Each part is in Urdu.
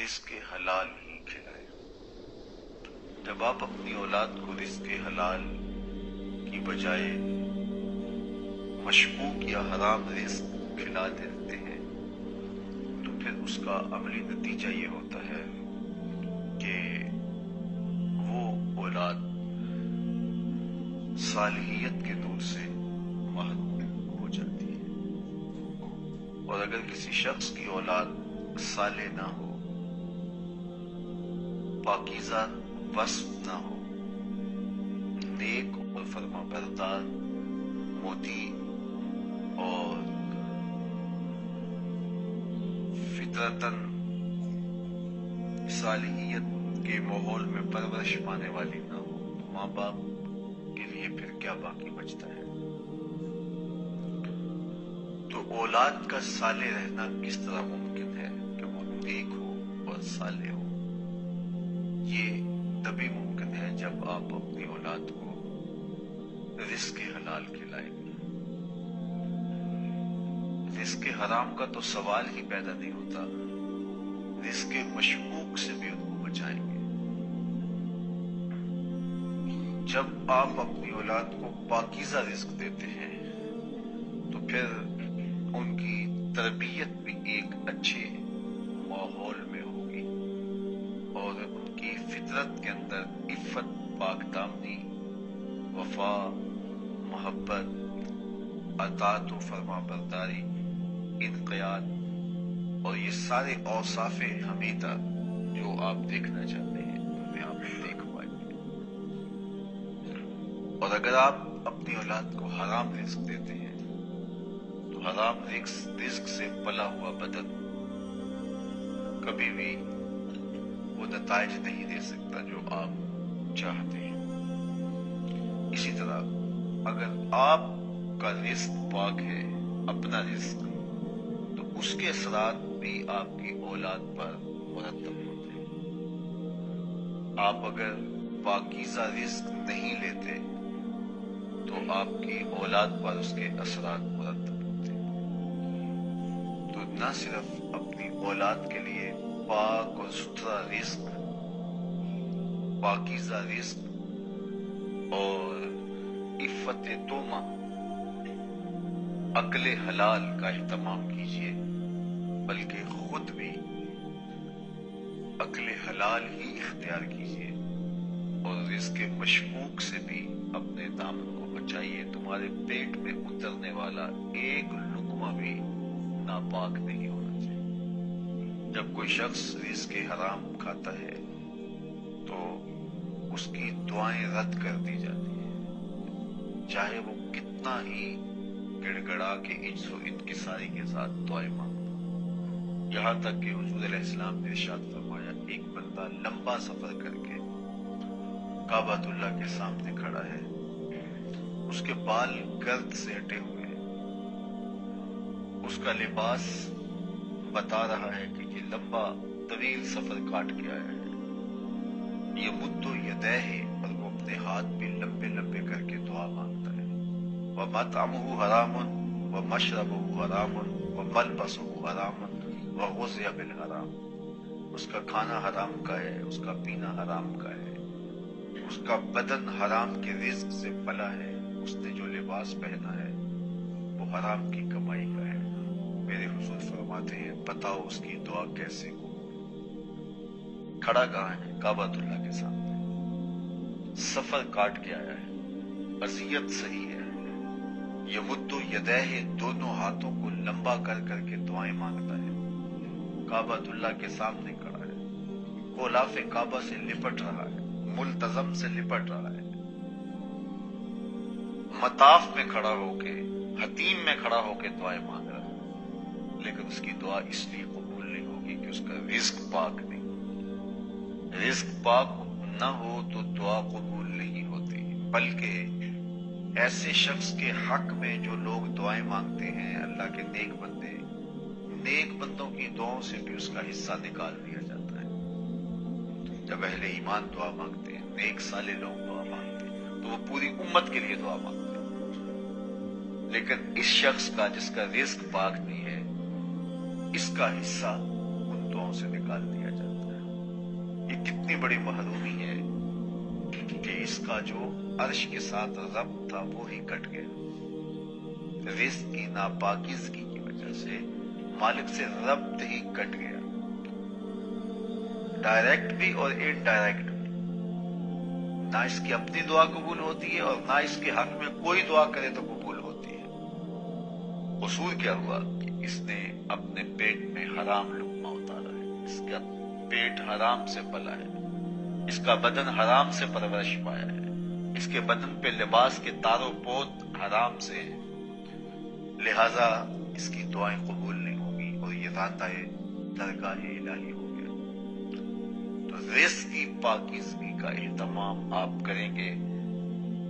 رزق حلال ہی کھلائیں۔ جب آپ اپنی اولاد کو رزق حلال کی بجائے مشکوک یا حرام رزق کھلا دیتے ہیں تو پھر اس کا عملی نتیجہ یہ ہوتا ہے کہ وہ اولاد صالحیت کے نور سے محروم ہو جاتی ہے۔ اور اگر کسی شخص کی اولاد صالح نہ ہو، پاکیزہ وصف نہ ہو، نیک اور فرما بردار، مطیع اور فطرتاً صالحیت کے ماحول میں پرورش پانے والی نہ ہو، تو ماں باپ کے لیے پھر کیا باقی بچتا ہے؟ تو اولاد کا صالح رہنا کس طرح ممکن ہے کہ وہ نیک ہو اور صالح ہو؟ یہ تبھی ممکن ہے جب آپ اپنی اولاد کو رزق حلال کھلائیں گے۔ رزق حرام کا تو سوال ہی پیدا نہیں ہوتا، رزق مشکوک سے بھی ان کو بچائیں گے۔ جب آپ اپنی اولاد کو پاکیزہ رزق دیتے ہیں تو پھر ان کی تربیت بھی ایک اچھے ماحول میں ہوگی اور ان کی فطرت کے اندر عفت، پاک دامنی، وفا، محبت، اطاعت و فرما برداری، انقیاد اور یہ سارے اوصاف حمیدہ جو آپ دیکھنا چاہتے ہیں انہیں آپ دیکھ پائیں گے۔ اور اگر آپ اپنی اولاد کو حرام رزق دیتے ہیں تو حرام رزق سے پلا ہوا بدن کبھی بھی وہ نتائج نہیں دے سکتا جو آپ چاہتے ہیں۔ اسی طرح اگر آپ کا رزق پاک ہے، اپنا رزق، تو اس کے اثرات بھی آپ کی اولاد پر مرتب ہوتے ہیں۔ آپ اگر پاکیزہ رزق نہیں لیتے تو آپ کی اولاد پر اس کے اثرات مرتب ہوتے ہیں۔ تو نہ صرف اپنی اولاد کے لیے پاک اور ستھرا رزق، پاکیزہ رزق اور عفت تومہ، عقل حلال کا اہتمام کیجیے، بلکہ خود بھی عقل حلال ہی اختیار کیجیے اور رزق مشکوک سے بھی اپنے دامن کو بچائیے۔ تمہارے پیٹ میں اترنے والا ایک لقمہ بھی ناپاک نہیں ہونا چاہیے۔ جب کوئی شخص رزق حرام کھاتا ہے تو اس کی دعائیں رد کر دی جاتی ہیں، چاہے وہ کتنا ہی گڑ گڑا کے اجز و انکساری کے ساتھ دعائیں مانگتا، یہاں تک کہ حضور علیہ السلام نے ارشاد فرمایا ایک بندہ لمبا سفر کر کے کعبۃ اللہ کے سامنے کھڑا ہے، اس کے بال گرد سے اٹے ہوئے ہیں، اس کا لباس بتا رہا ہے کہ یہ لمبا طویل سفر کاٹ کے آیا ہے، یہ مد یدیہ، اور وہ اپنے ہاتھ بھی لمبے لمبے کر کے دعا مانگتا ہے، وَمَطْعَمُهُ حَرَامٌ وَمَشْرَبُهُ حَرَامٌ وَمَلْبَسُهُ حَرَامٌ وَغُذِّيَ بِالْحَرَامِ، اس کا کھانا حرام کا ہے، اس کا پینا حرام کا ہے، اس کا بدن حرام کے رزق سے پلا ہے، اس نے جو لباس پہنا ہے وہ حرام کی کمائی کا ہے۔ میرے حضور فرماتے ہیں بتاؤ اس کی دعا کیسے ہو؟ کھڑا کہاں ہے؟ کعبۃ اللہ کے سامنے، سفر کاٹ کے آیا ہے، اذیت صحیح ہے، یمد یدیہ، دونوں ہاتھوں کو لمبا کر کر کے دعائیں مانگتا ہے، کعبۃ اللہ کے سامنے کھڑا ہے، غلاف کعبہ سے لپٹ رہا ہے، ملتزم سے لپٹ رہا ہے، مطاف میں کھڑا ہو کے، حتیم میں کھڑا ہو کے دعائیں مانگ رہا ہے، لیکن اس کی دعا اس لیے قبول نہیں ہوگی کہ اس کا رزق پاک نہیں۔ رزق پاک نہ ہو تو دعا قبول نہیں ہوتی، بلکہ ایسے شخص کے حق میں جو لوگ دعائیں مانگتے ہیں، اللہ کے نیک بندے، نیک بندوں کی دعاؤں سے بھی اس کا حصہ نکال دیا جاتا ہے۔ جب اہل ایمان دعا مانگتے ہیں، نیک صالح لوگ دعا مانگتے ہیں تو وہ پوری امت کے لیے دعا مانگتے ہیں، لیکن اس شخص کا جس کا رزق پاک نہیں ہے، اس کا حصہ ان جگہوں سے نکال دیا جاتا ہے۔ یہ کتنی بڑی محرومی ہے کہ اس کا جو عرش کے ساتھ ربط تھا وہ ہی کٹ گیا، رزق کی ناپاکیزگی کی وجہ سے مالک سے ربط ہی کٹ گیا، ڈائریکٹ بھی اور انڈائریکٹ بھی۔ نہ اس کی اپنی دعا قبول ہوتی ہے اور نہ اس کے حق میں کوئی دعا کرے تو قبول ہوتی ہے۔ قصور کیا ہوا کہ اس نے اپنے پیٹ میں حرام لقمہ اتارا ہے، اس کا پیٹ حرام سے پلا ہے، اس کا بدن حرام سے پرورش پایا ہے، اس کے بدن پہ لباس کے تار و پود حرام سے ہیں، لہذا اس کی دعائیں قبول نہیں ہوگی اور یہ راندہ درگاہ الہی ہو گیا۔ تو رزق کی پاکیزگی کا اہتمام آپ کریں گے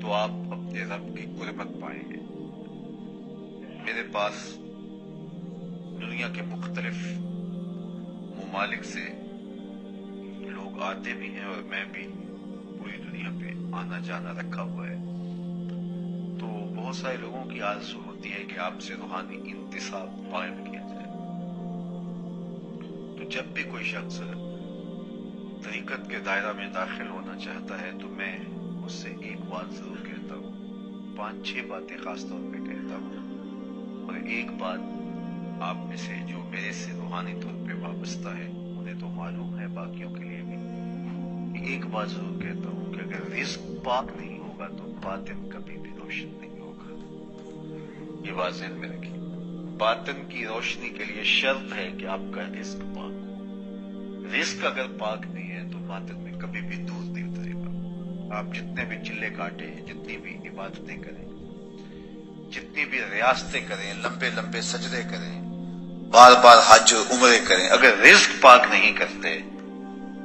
تو آپ اپنے رب کی قربت پائیں گے۔ میرے پاس دنیا کے مختلف ممالک سے لوگ آتے بھی ہیں اور میں بھی پوری دنیا پہ آنا جانا رکھا ہوا ہے، تو بہت سارے لوگوں کی آرزو ہوتی ہے کہ آپ سے روحانی انتصاب قائم کیا جائے۔ تو جب بھی کوئی شخص طریقت کے دائرہ میں داخل ہونا چاہتا ہے تو میں اس سے ایک بات ضرور کہتا ہوں، 5-6 باتیں خاص طور پہ کہتا ہوں، اور ایک بات آپ میں سے جو میرے سے روحانی طور پہ وابستہ ہے انہیں تو معلوم ہے، باقیوں کے لیے بھی ایک بات ضرور کہتا ہوں کہ اگر رزق پاک نہیں ہوگا تو باطن کبھی بھی روشن نہیں ہوگا۔ یہ بات ذہن میں رکھیے، باطن کی روشنی کے لیے شرط ہے کہ آپ کا رزق پاک ہو۔ رزق اگر پاک نہیں ہے تو باطن میں کبھی بھی نور نہیں اترے گا۔ آپ جتنے بھی چلے کاٹیں، جتنی بھی عبادتیں کریں، جتنی بھی ریاستیں کریں، لمبے لمبے سجدے کریں، بار بار حج و عمرے کریں، اگر رزق پاک نہیں کرتے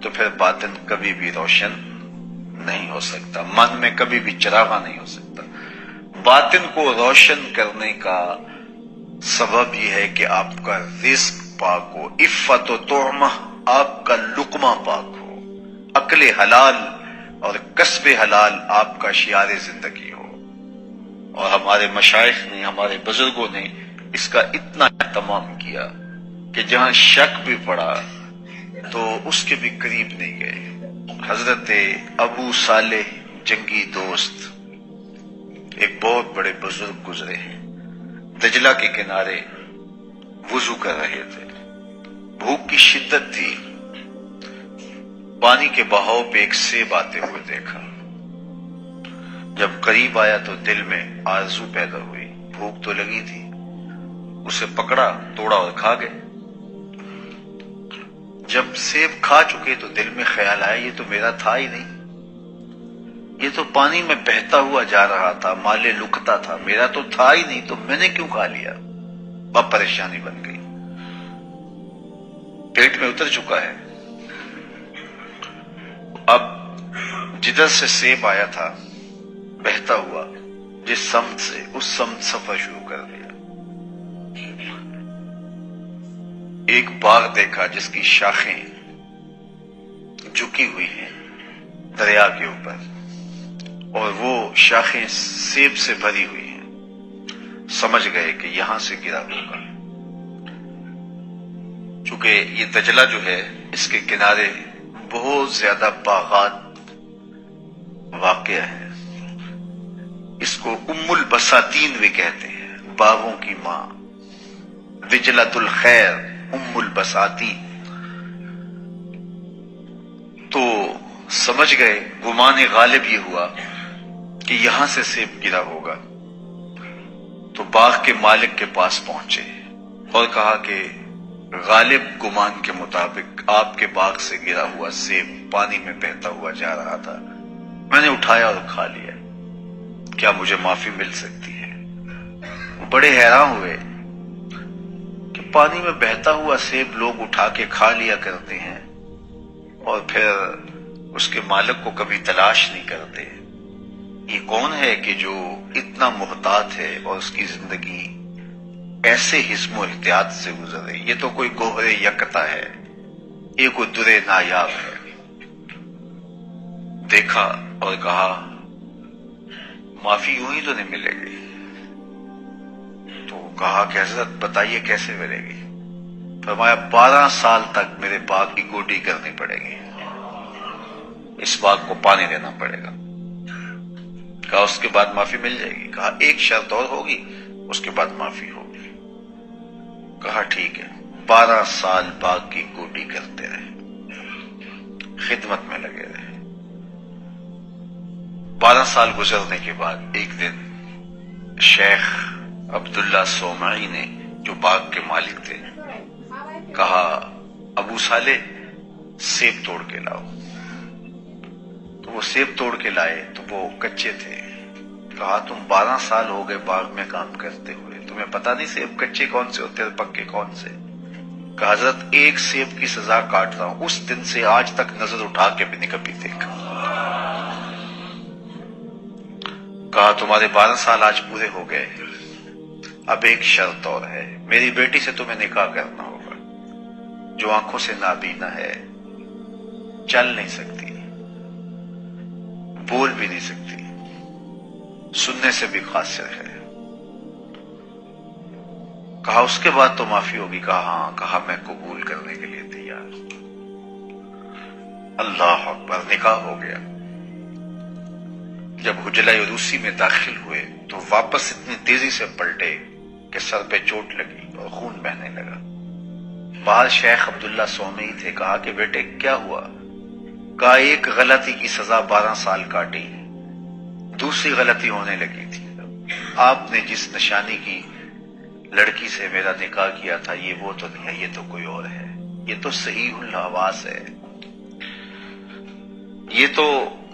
تو پھر باطن کبھی بھی روشن نہیں ہو سکتا، من میں کبھی بھی چراغاں نہیں ہو سکتا۔ باطن کو روشن کرنے کا سبب یہ ہے کہ آپ کا رزق پاک ہو، عفت و طعمہ، آپ کا لقمہ پاک ہو، عقل حلال اور کسب حلال آپ کا شعار زندگی ہو۔ اور ہمارے مشائخ نے، ہمارے بزرگوں نے اس کا اتنا اہتمام کیا کہ جہاں شک بھی پڑا تو اس کے بھی قریب نہیں گئے۔ حضرت ابو صالح جنگی دوست ایک بہت بڑے بزرگ گزرے ہیں، دجلہ کے کنارے وضو کر رہے تھے، بھوک کی شدت تھی، پانی کے بہاؤ پہ ایک سیب آتے ہوئے دیکھا، جب قریب آیا تو دل میں آرزو پیدا ہوئی، بھوک تو لگی تھی، اسے پکڑا، توڑا اور کھا گئے۔ جب سیب کھا چکے تو دل میں خیال آیا یہ تو میرا تھا ہی نہیں، یہ تو پانی میں بہتا ہوا جا رہا تھا، مالے لکھتا تھا، میرا تو تھا ہی نہیں، تو میں نے کیوں کھا لیا؟ اب پریشانی بن گئی، پیٹ میں اتر چکا ہے۔ اب جدھر سے سیب آیا تھا بہتا ہوا، جس سمت سے، اس سمت سفر شروع کر دیا۔ ایک باغ دیکھا جس کی شاخیں جھکی ہوئی ہیں دریا کے اوپر، اور وہ شاخیں سیب سے بھری ہوئی ہیں، سمجھ گئے کہ یہاں سے گرا ہوگا۔ چونکہ یہ دجلہ جو ہے اس کے کنارے بہت زیادہ باغات واقع ہیں، اس کو ام البساتین بھی کہتے ہیں، باغوں کی ماں، دجلۃ الخیر، ام البساتین۔ تو سمجھ گئے، گمان غالب یہ ہوا کہ یہاں سے سیب گرا ہوگا، تو باغ کے مالک کے پاس پہنچے اور کہا کہ غالب گمان کے مطابق آپ کے باغ سے گرا ہوا سیب پانی میں بہتا ہوا جا رہا تھا، میں نے اٹھایا اور کھا لیا، کیا مجھے معافی مل سکتی ہے؟ وہ بڑے حیران ہوئے کہ پانی میں بہتا ہوا سیب لوگ اٹھا کے کھا لیا کرتے ہیں اور پھر اس کے مالک کو کبھی تلاش نہیں کرتے۔ یہ کون ہے کہ جو اتنا محتاط ہے اور اس کی زندگی ایسے حزم و احتیاط سے گزرے؟ یہ تو کوئی گوہر یکتا ہے، یہ کوئی در نایاب ہے۔ دیکھا اور کہا معافی یوں ہی تو نہیں ملے گی۔ تو کہا کہ حضرت بتائیے کیسے ملے گی؟ فرمایا 12 سال تک میرے باغ کی گوڈی کرنی پڑے گی، اس باغ کو پانی دینا پڑے گا۔ کہا اس کے بعد معافی مل جائے گی؟ کہا ایک شرط اور ہوگی، اس کے بعد معافی ہوگی۔ کہا ٹھیک ہے۔ 12 سال باغ کی گوڈی کرتے رہے، خدمت میں لگے رہے۔ 12 سال گزرنے کے بعد ایک دن شیخ عبداللہ صومعی نے، جو باغ کے مالک تھے، کہا ابو صالح سیب توڑ کے لاؤ۔ تو وہ سیب توڑ کے لائے تو وہ کچے تھے۔ کہا تم 12 سال ہو گئے باغ میں کام کرتے ہوئے، تمہیں پتہ نہیں سیب کچے کون سے ہوتے ہیں پکے کون سے؟ کہا حضرت ایک سیب کی سزا کاٹ رہا ہوں، اس دن سے آج تک نظر اٹھا کے بھی نہیں کبھی دیکھا۔ کہا تمہارے 12 سال آج پورے ہو گئے، اب ایک شرط اور ہے، میری بیٹی سے تمہیں نکاح کرنا ہوگا، جو آنکھوں سے نابینا ہے، چل نہیں سکتی، بول بھی نہیں سکتی، سننے سے بھی قاصر ہے۔ کہا اس کے بعد تو معافی ہوگی؟ کہا ہاں۔ کہا میں قبول کرنے کے لیے تیار ہوں۔ اللہ اکبر، نکاح ہو گیا۔ جب حجلہ عروسی میں داخل ہوئے تو واپس اتنی تیزی سے پلٹے کہ سر پہ چوٹ لگی اور خون بہنے لگا۔ باہر شیخ عبداللہ صومعی تھے۔ کہا کہ بیٹے کیا ہوا؟ کہا ایک غلطی کی سزا 12 سال کاٹی، دوسری غلطی ہونے لگی تھی، آپ نے جس نشانی کی لڑکی سے میرا نکاح کیا تھا یہ وہ تو نہیں ہے، یہ تو کوئی اور ہے، یہ تو صحیح الحواس ہے، یہ تو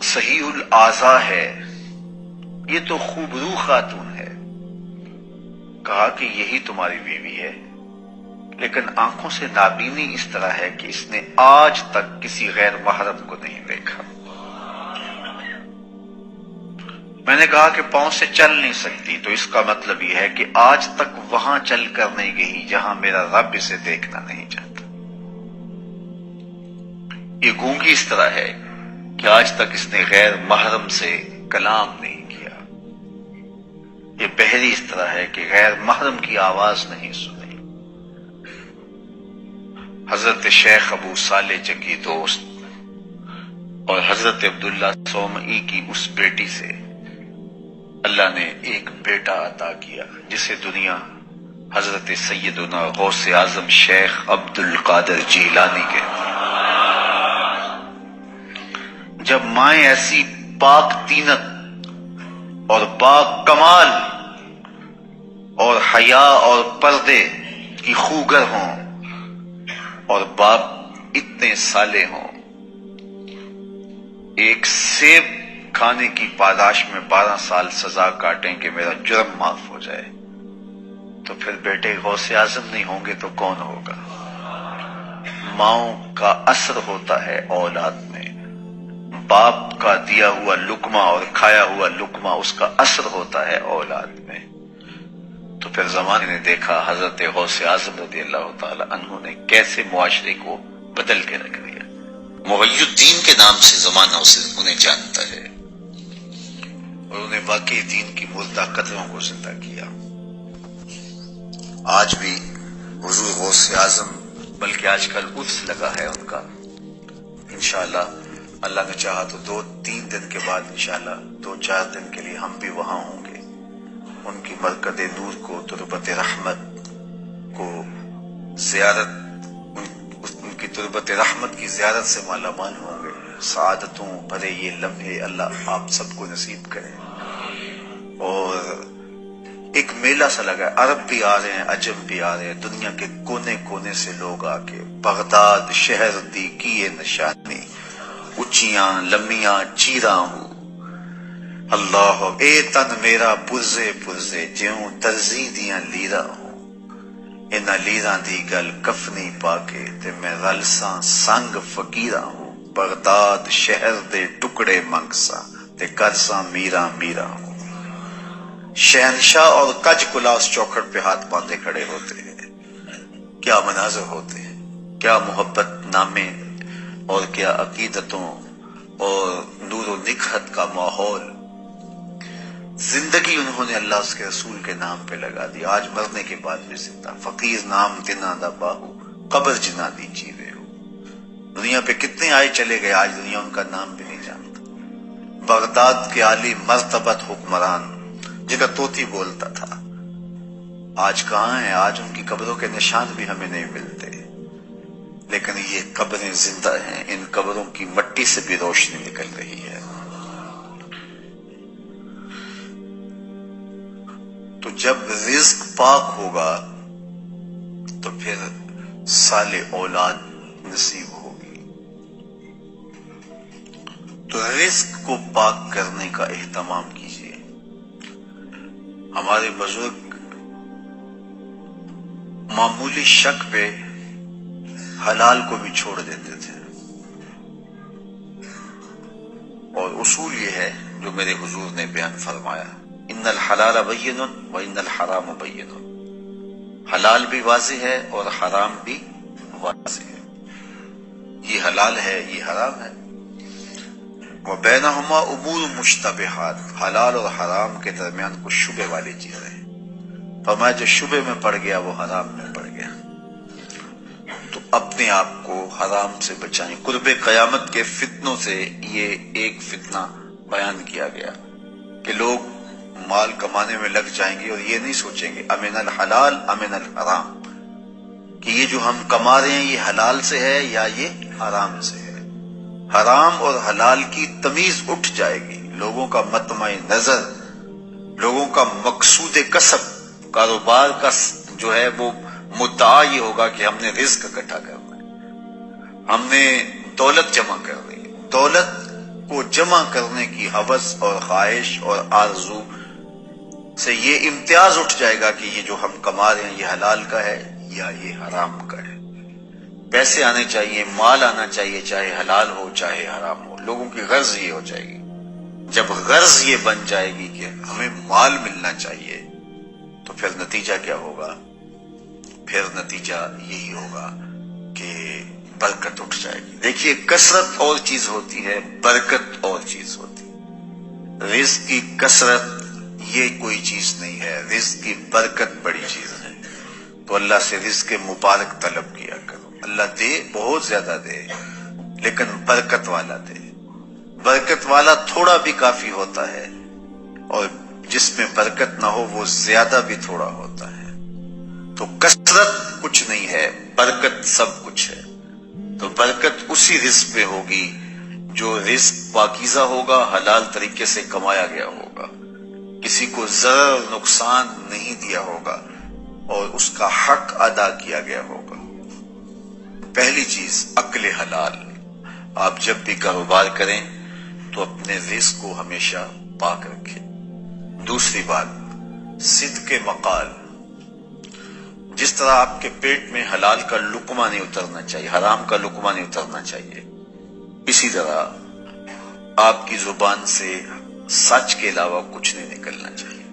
صحیح الاعضاء ہے، یہ تو خوبرو خاتون ہے۔ کہا کہ یہی تمہاری بیوی ہے، لیکن آنکھوں سے نابینی اس طرح ہے کہ اس نے آج تک کسی غیر محرم کو نہیں دیکھا۔ میں نے کہا کہ پاؤں سے چل نہیں سکتی، تو اس کا مطلب یہ ہے کہ آج تک وہاں چل کر نہیں گئی جہاں میرا رب اسے دیکھنا نہیں چاہتا۔ یہ گونگی اس طرح ہے کہ آج تک اس نے غیر محرم سے کلام نہیں کیا۔ یہ بہری اس طرح ہے کہ غیر محرم کی آواز نہیں سنی۔ حضرت شیخ ابو صالح جنگی دوست اور حضرت عبداللہ صومعی کی اس بیٹی سے اللہ نے ایک بیٹا عطا کیا، جسے دنیا حضرت سیدنا غوث اعظم شیخ عبد القادر جیلانی کہتی ہے۔ جب مائیں ایسی پاک تینت اور پاک کمال اور حیا اور پردے کی خوگر ہوں اور باپ اتنے صالح ہوں، ایک سیب کھانے کی پاداش میں 12 سال سزا کاٹیں کہ میرا جرم معاف ہو جائے، تو پھر بیٹے غوث اعظم نہیں ہوں گے تو کون ہوگا؟ ماؤں کا اثر ہوتا ہے اولاد میں، باپ کا دیا ہوا لقمہ اور کھایا ہوا لقمہ اس کا اثر ہوتا ہے اولاد میں۔ تو پھر زمانے نے دیکھا حضرت غوث اعظم رضی اللہ تعالی عنہ نے کیسے معاشرے کو بدل کے رکھ دیا۔ محی الدین کے نام سے زمانہ انہیں جانتا ہے اور انہیں واقعی دین کی مردہ قدروں کو زندہ کیا۔ آج بھی حضور غوث اعظم، بلکہ آج کل عرس لگا ہے ان کا، انشاءاللہ اللہ نے چاہا تو 2-3 دن کے بعد انشاءاللہ 2-4 دن کے لیے ہم بھی وہاں ہوں گے، ان کی مرکز نور کو، تربت رحمت کو زیارت، ان کی تربت رحمت کی زیارت سے مالا مال ہوں گے۔ سعادتوں بھرے یہ لمحے اللہ آپ سب کو نصیب کرے۔ اور ایک میلہ سا لگا ہے، عرب بھی آ رہے ہیں، عجم بھی آ رہے ہیں، دنیا کے کونے کونے سے لوگ آ کے بغداد شہر دی کیے نشانی، اونچیاں لمیاں چیراں ہوں، اللہ اے تن میرا پرزے پرزے جیوں ترزی دیاں لیرا ہوں، انہاں لیراں دی گل کفنی پا کے تے میں رلساں سنگ فقیراں ہوں، بغداد شہر دے ٹکڑے منگساں تے کرساں میرا میرا ہوں۔ شہنشاہ اور کج کلا اس چوکھٹ پہ ہاتھ باندھے کھڑے ہوتے ہیں، کیا مناظر ہوتے ہیں، کیا محبت نامے اور کیا عقیدتوں اور نور و نکہت کا ماحول۔ زندگی انہوں نے اللہ اس کے رسول کے نام پہ لگا دی، آج مرنے کے بعد بھی زندہ۔ فقیر نام تنا دا باہو قبر جنا دی چیزیں ہو. دنیا پہ کتنے آئے چلے گئے، آج دنیا ان کا نام بھی نہیں جانتا. بغداد کے عالی مرتبت حکمران جگہ طوطی بولتا تھا، آج کہاں ہیں؟ آج ان کی قبروں کے نشان بھی ہمیں نہیں ملتے. لیکن یہ قبریں زندہ ہیں، ان قبروں کی مٹی سے بھی روشنی نکل رہی ہے. تو جب رزق پاک ہوگا تو پھر صالح اولاد نصیب ہوگی. تو رزق کو پاک کرنے کا اہتمام کیجیے. ہمارے بزرگ معمولی شک پہ حلال کو بھی چھوڑ دیتے تھے، اور اصول یہ ہے جو میرے حضور نے بیان فرمایا، ان الحلال بین و ان الحرام بین. حلال بھی واضح ہے اور حرام بھی واضح ہے. یہ حلال ہے، یہ حرام ہے. وبینہما امور مشتبہات، حلال اور حرام کے درمیان کچھ شبہ والی چیزیں ہیں. فرمایا جو شبہ میں پڑ گیا وہ حرام میں پڑ گیا. تو اپنے آپ کو حرام سے بچائیں. قرب قیامت کے فتنوں سے یہ ایک فتنہ بیان کیا گیا کہ لوگ مال کمانے میں لگ جائیں گے اور یہ نہیں سوچیں گے امن الحلال امن الحرام، کہ یہ جو ہم کما رہے ہیں یہ حلال سے ہے یا یہ حرام سے ہے. حرام اور حلال کی تمیز اٹھ جائے گی. لوگوں کا مطمع نظر، لوگوں کا مقصود کسب، کاروبار کا جو ہے وہ مدعا یہ ہوگا کہ ہم نے رزق اکٹھا کرنا ہے، ہم نے دولت جمع کرنی ہے. دولت کو جمع کرنے کی ہوس اور خواہش اور آرزو سے یہ امتیاز اٹھ جائے گا کہ یہ جو ہم کما رہے ہیں یہ حلال کا ہے یا یہ حرام کا ہے. پیسے آنے چاہیے، مال آنا چاہیے، چاہے حلال ہو چاہے حرام ہو. لوگوں کی غرض یہ ہو جائے گی. جب غرض یہ بن جائے گی کہ ہمیں مال ملنا چاہیے تو پھر نتیجہ کیا ہوگا؟ پھر نتیجہ یہی ہوگا کہ برکت اٹھ جائے گی. دیکھیے کثرت اور چیز ہوتی ہے، برکت اور چیز ہوتی ہے. رزق کی کثرت یہ کوئی چیز نہیں ہے، رزق کی برکت بڑی چیز ہے. تو اللہ سے رزق مبارک طلب کیا کرو. اللہ دے، بہت زیادہ دے، لیکن برکت والا دے. برکت والا تھوڑا بھی کافی ہوتا ہے، اور جس میں برکت نہ ہو وہ زیادہ بھی تھوڑا ہوتا ہے. تو کثرت کچھ نہیں ہے، برکت سب کچھ ہے. تو برکت اسی رزق پہ ہوگی جو رزق پاکیزہ ہوگا، حلال طریقے سے کمایا گیا ہوگا، کسی کو ضرر نقصان نہیں دیا ہوگا اور اس کا حق ادا کیا گیا ہوگا. پہلی چیز عقل حلال. آپ جب بھی کاروبار کریں تو اپنے رزق کو ہمیشہ پاک رکھیں. دوسری بات صدق مقال. جس طرح آپ کے پیٹ میں حلال کا لقمہ نہیں اترنا چاہیے، حرام کا لقمہ نہیں اترنا چاہیے، اسی طرح آپ کی زبان سے سچ کے علاوہ کچھ نہیں نکلنا چاہیے.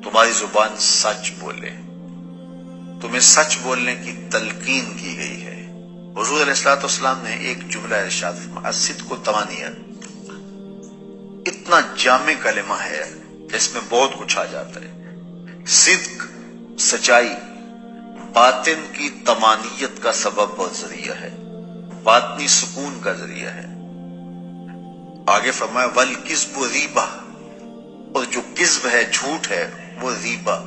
تمہاری زبان سچ بولے. تمہیں سچ بولنے کی تلقین کی گئی ہے. حضور علیہ الصلوۃ والسلام نے ایک جملہ ارشاد فرمایا، الصدق طمانیۃ. اتنا جامع کلمہ ہے کہ اس میں بہت کچھ آ جاتا ہے. صدق، سچائی، باطن کی طمانیت کا سبب اور ذریعہ ہے، باطنی سکون کا ذریعہ ہے. آگے فرمایا والکذب ریبہ، اور جو کذب ہے، جھوٹ ہے، وہ ریبہ،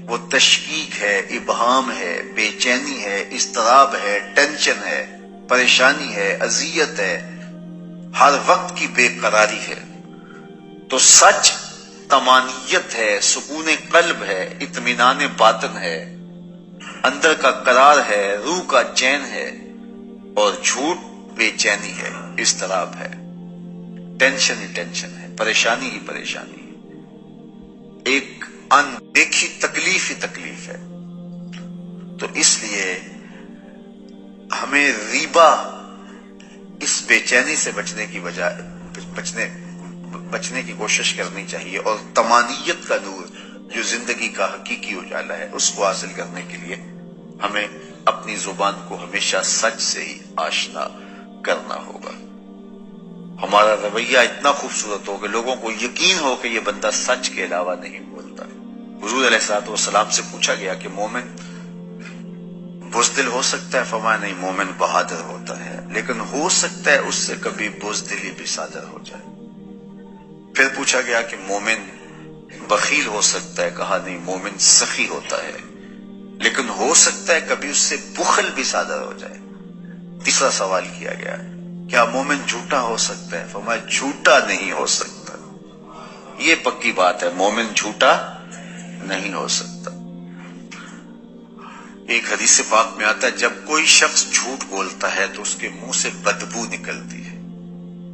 وہ تشکیک ہے، ابہام ہے، بے چینی ہے، اضطراب ہے، ٹینشن ہے، پریشانی ہے، اذیت ہے، ہر وقت کی بے قراری ہے. تو سچ طمانیت ہے، سکون قلب ہے، اطمینان باطن ہے، اندر کا قرار ہے، روح کا چین ہے. اور جھوٹ بے چینی ہے، اضطراب ہے، ٹینشن ہی ٹینشن ہے، پریشانی ہی پریشانی ہے، ایک اندیکھی تکلیف ہی تکلیف ہے. تو اس لیے ہمیں ریبہ، اس بے چینی سے بچنے کی بچنے کی کوشش کرنی چاہیے، اور طمانیت کا نور جو زندگی کا حقیقی اجالا ہے اس کو حاصل کرنے کے لیے ہمیں اپنی زبان کو ہمیشہ سچ سے ہی آشنا کرنا ہوگا. ہمارا رویہ اتنا خوبصورت ہو کہ لوگوں کو یقین ہو کہ یہ بندہ سچ کے علاوہ نہیں بولتا. حضور علیہ الصلوۃ والسلام سے پوچھا گیا کہ مومن بزدل ہو سکتا ہے؟ فرمایا نہیں، مومن بہادر ہوتا ہے، لیکن ہو سکتا ہے اس سے کبھی بزدلی بھی صادر ہو جائے۔ پھر پوچھا گیا کہ مومن بخیل ہو سکتا ہے؟ کہا نہیں، مومن سخی ہوتا ہے، لیکن ہو سکتا ہے کبھی اس سے بخل بھی صادر ہو جائے۔ تیسرا سوال کیا گیا، کیا مومن جھوٹا ہو سکتا ہے؟ فرمایا جھوٹا نہیں ہو سکتا، یہ پکی بات ہے، مومن جھوٹا نہیں ہو سکتا۔ ایک حدیث پاک میں آتا ہے جب کوئی شخص جھوٹ بولتا ہے تو اس کے منہ سے بدبو نکلتی ہے،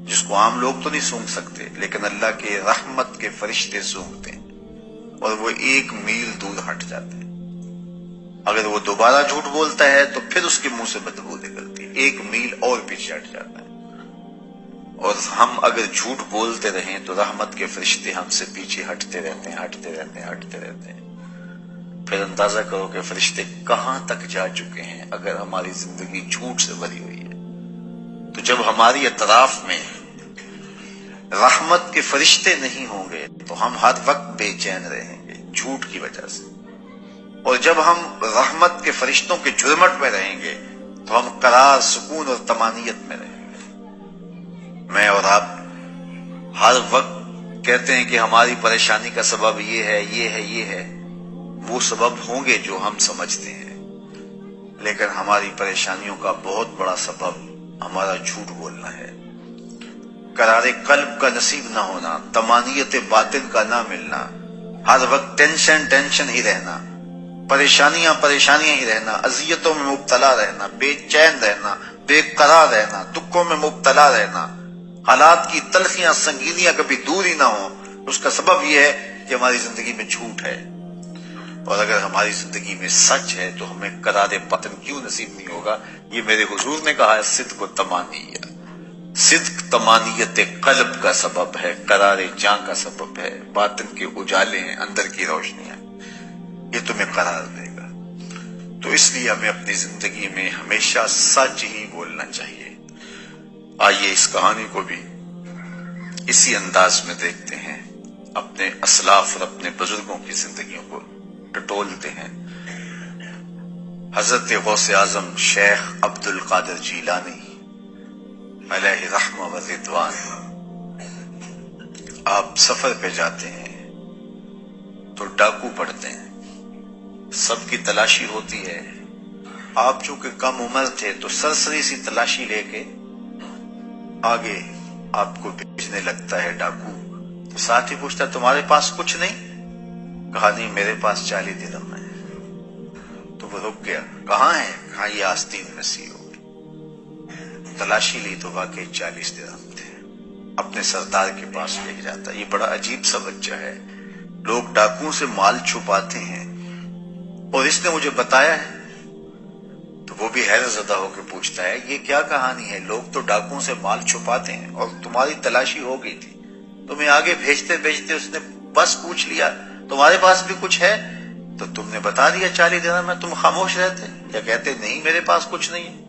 جس کو عام لوگ تو نہیں سونگھ سکتے، لیکن اللہ کے رحمت کے فرشتے سونگھتے ہیں اور وہ 1 میل دور ہٹ جاتے ہیں۔ اگر وہ دوبارہ جھوٹ بولتا ہے تو پھر اس کے منہ سے بدبو نکلتی ہے، 1 میل اور پیچھے ہٹ جاتا ہے۔ اور ہم اگر جھوٹ بولتے رہیں تو رحمت کے فرشتے ہم سے پیچھے ہٹتے رہتے ہیں۔ پھر اندازہ کرو کہ فرشتے کہاں تک جا چکے ہیں اگر ہماری زندگی جھوٹ سے بھری ہوئی ہے۔ تو جب ہماری اطراف میں رحمت کے فرشتے نہیں ہوں گے تو ہم ہر وقت بے چین رہیں گے جھوٹ کی وجہ سے، اور جب ہم رحمت کے فرشتوں کے جرمٹ میں رہیں گے تو ہم قرار، سکون اور طمانینت میں رہیں گے۔ میں اور آپ ہر وقت کہتے ہیں کہ ہماری پریشانی کا سبب یہ ہے، وہ سبب ہوں گے جو ہم سمجھتے ہیں، لیکن ہماری پریشانیوں کا بہت بڑا سبب ہمارا جھوٹ بولنا ہے، قرار قلب کا نصیب نہ ہونا، طمانینت باطن کا نہ ملنا، ہر وقت ٹینشن ہی رہنا، پریشانیاں ہی رہنا، اذیتوں میں مبتلا رہنا، بے چین رہنا، بے قرار رہنا، دکھوں میں مبتلا رہنا، حالات کی تلخیاں سنگینیاں کبھی دور ہی نہ ہوں، اس کا سبب یہ ہے کہ ہماری زندگی میں جھوٹ ہے۔ اور اگر ہماری زندگی میں سچ ہے تو ہمیں قرار باطن کیوں نصیب نہیں ہوگا؟ یہ میرے حضور نے کہا ہے، صدق و طمانیہ، صدق طمانیت قلب کا سبب ہے، قرار جاں کا سبب ہے، باطن کے اجالے ہیں، اندر کی روشنیاں، یہ تمہیں قرار دے گا۔ تو اس لیے ہمیں اپنی زندگی میں ہمیشہ سچ ہی بولنا چاہیے۔ آئیے اس کہانی کو بھی اسی انداز میں دیکھتے ہیں، اپنے اسلاف اور اپنے بزرگوں کی زندگیوں کو ٹٹولتے ہیں۔ حضرت غوث اعظم شیخ عبد القادر جیلانی علیہ رحمہ و رضوان، آپ سفر پہ جاتے ہیں تو ڈاکو پڑتے ہیں، سب کی تلاشی ہوتی ہے، آپ چونکہ کم عمر تھے تو سرسری سی تلاشی لے کے آگے آپ کو بھیجنے لگتا ہے ڈاکو۔ تو ساتھ ہی پوچھتا ہے تمہارے پاس کچھ نہیں؟ کہا نہیں، میرے پاس 40 درہم ہے۔ تو وہ رک گیا، کہاں ہے؟ کہا یہ آستین میں سی ہوگی۔ تلاشی لی تو واقعی 40 درہم تھے، اپنے سردار کے پاس لے جاتا۔ یہ بڑا عجیب سا بچہ ہے، لوگ ڈاکوؤں سے مال چھپاتے ہیں اور اس نے مجھے بتایا ہے۔ تو وہ بھی حیرت زدہ ہو کے پوچھتا ہے یہ کیا کہانی ہے؟ لوگ تو ڈاکوؤں سے مال چھپاتے ہیں اور تمہاری تلاشی ہو گئی تھی، تمہیں آگے بھیجتے بھیجتے اس نے بس پوچھ لیا تمہارے پاس بھی کچھ ہے؟ تو تم نے بتا دیا 40 درہم میں، تم خاموش رہتے یا کہتے نہیں میرے پاس کچھ نہیں ہے؟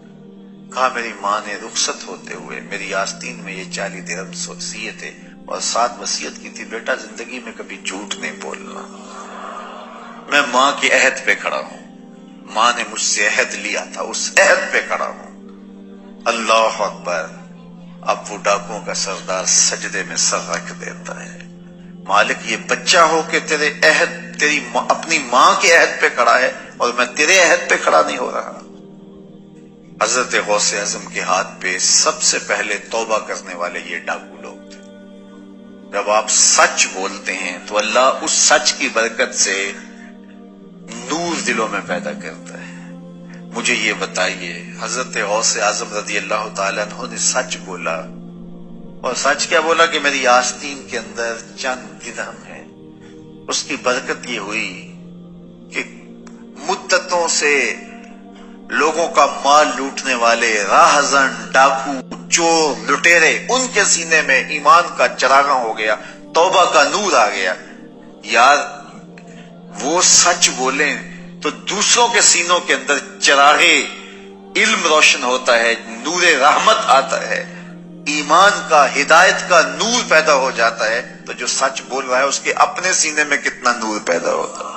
کہا میری ماں نے رخصت ہوتے ہوئے میری آستین میں یہ 40 درہم سیے تھے اور ساتھ وصیت کی تھی، بیٹا زندگی میں کبھی جھوٹ نہیں بولنا۔ میں ماں کے عہد پہ کھڑا ہوں، ماں نے مجھ سے عہد لیا تھا، اس عہد پہ کھڑا ہوں۔ اللہ اکبر۔ اب وہ ڈاکوؤں کا سردار سجدے میں سر رکھ دیتا ہے، مالک یہ بچہ ہو کہ تیرے عہد، تیری اپنی ماں کے عہد پہ کھڑا ہے اور میں تیرے عہد پہ کھڑا نہیں ہو رہا۔ حضرت غوث اعظم کے ہاتھ پہ سب سے پہلے توبہ کرنے والے یہ ڈاکو لوگ تھے۔ جب آپ سچ بولتے ہیں تو اللہ اس سچ کی برکت سے نور دلوں میں پیدا کرتا ہے۔ مجھے یہ بتائیے، حضرت غوث اعظم رضی اللہ تعالیٰ عنہ نے سچ بولا، اور سچ کیا بولا کہ میری آستین کے اندر چند درہم ہے۔ اس کی برکت یہ ہوئی کہ مدتوں سے لوگوں کا مال لوٹنے والے راہزن، ڈاکو، چور، لٹیرے، ان کے سینے میں ایمان کا چراغاں ہو گیا، توبہ کا نور آ گیا۔ یار وہ سچ بولیں تو دوسروں کے سینوں کے اندر چراغ علم روشن ہوتا ہے، نور رحمت آتا ہے، ایمان کا، ہدایت کا نور پیدا ہو جاتا ہے۔ تو جو سچ بول رہا ہے اس کے اپنے سینے میں کتنا نور پیدا ہوتا ہے۔